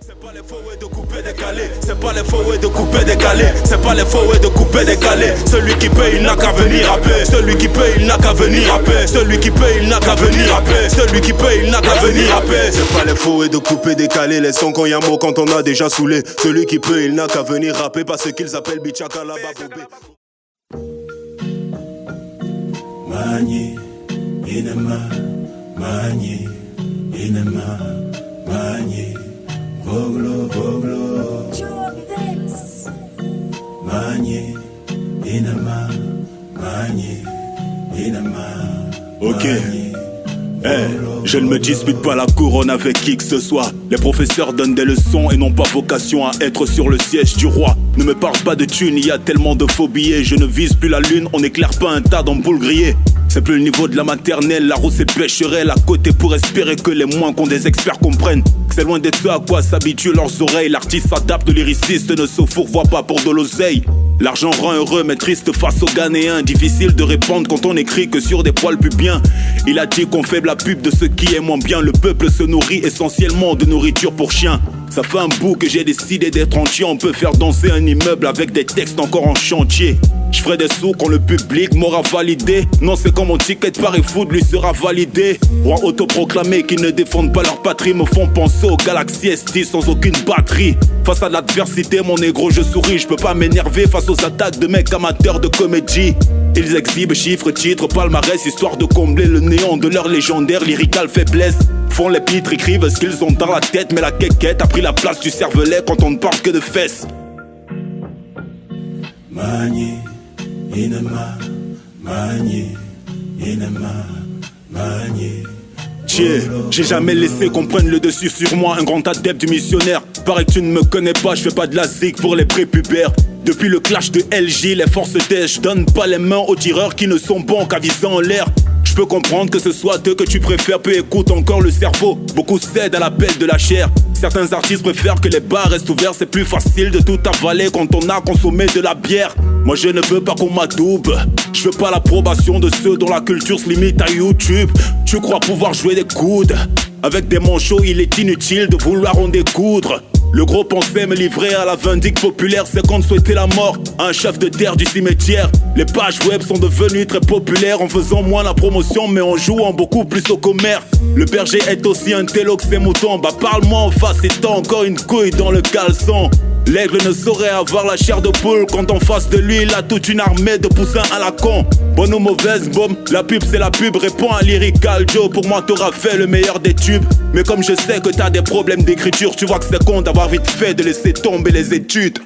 C'est pas les faux de couper décalé, c'est pas les faux de couper décalé, c'est pas les faux de couper décalé. Celui qui paye il n'a qu'à venir rapper, celui qui paye il n'a qu'à venir rapper, celui qui paye il n'a qu'à venir rapper, celui qui paye il n'a qu'à venir rapper. C'est pas les faux de couper décalé, les sons quand y'a mot quand on a déjà saoulé. Celui qui paye il n'a qu'à venir rapper parce qu'ils appellent Bichaka la babobé. Mani, inama, mani, inama, mani, voglo, voglo. Mani, inama, mani, inama. Ok. Je ne me dispute pas la couronne avec qui que ce soit. Les professeurs donnent des leçons et n'ont pas vocation à être sur le siège du roi. Ne me parle pas de thunes, il y a tellement de faux billets. Je ne vise plus la lune, on n'éclaire pas un tas d'ampoules grillées. C'est plus le niveau de la maternelle, la rousse est pêcherelle à côté pour espérer que les moins qu'on des experts comprennent. C'est loin d'être ce à quoi s'habituent leurs oreilles. L'artiste s'adapte, lyriciste ne se fourvoie pas pour de l'oseille. L'argent rend heureux mais triste face aux Ghanéens. Difficile de répondre quand on écrit que sur des poils pubiens. Il a dit qu'on fait la pub de ce qui est moins bien. Le peuple se nourrit essentiellement de nourriture pour chiens. Ça fait un bout que j'ai décidé d'être entier. On peut faire danser un immeuble avec des textes encore en chantier. Je ferai des sous quand le public m'aura validé. Non, c'est quand mon ticket de Paris Foot lui sera validé. Rois autoproclamés qui ne défendent pas leur patrie me font penser aux Galaxy S10 sans aucune batterie. Face à l'adversité, mon négro, je souris. Je peux pas m'énerver face aux attaques de mecs amateurs de comédie. Ils exhibent chiffres, titres, palmarès, histoire de combler le néant de leur légendaire lyrical faiblesse. Font les pitres, écrivent ce qu'ils ont dans la tête, mais la quéquette a pris la place du cervelet quand on ne parle que de fesses. Mani, inama, mani, inama, mani. J'ai jamais laissé qu'on prenne le dessus sur moi, un grand adepte du missionnaire. Pareil que tu ne me connais pas, je fais pas de la zig pour les prépubères. Depuis le clash de LG, les forces d'Esch donnent pas les mains aux tireurs qui ne sont bons qu'à viser en l'air. Je peux comprendre que ce soit eux que tu préfères, peu écoute encore le cerveau. Beaucoup cèdent à l'appel de la chair. Certains artistes préfèrent que les bars restent ouverts, c'est plus facile de tout avaler quand on a consommé de la bière. Moi je ne veux pas qu'on m'adoube, je veux pas l'approbation de ceux dont la culture se limite à YouTube. Tu crois pouvoir jouer des coudes? Avec des manchots il est inutile de vouloir en découdre. Le gros pensait me livrer à la vindicte populaire, c'est qu'on souhaitait la mort à un chef de terre du cimetière. Les pages web sont devenues très populaires en faisant moins la promotion mais en jouant beaucoup plus au commerce. Le berger est aussi un télo que ses moutons. Bah parle-moi en face et t'as encore une couille dans le caleçon. L'aigle ne saurait avoir la chair de poule quand en face de lui il a toute une armée de poussins à la con. Bonne ou mauvaise bombe, la pub c'est la pub, réponds à Lyrical Joe. Pour moi t'auras fait le meilleur des tubes. Mais comme je sais que t'as des problèmes d'écriture, tu vois que c'est con d'avoir vite fait de laisser tomber les études.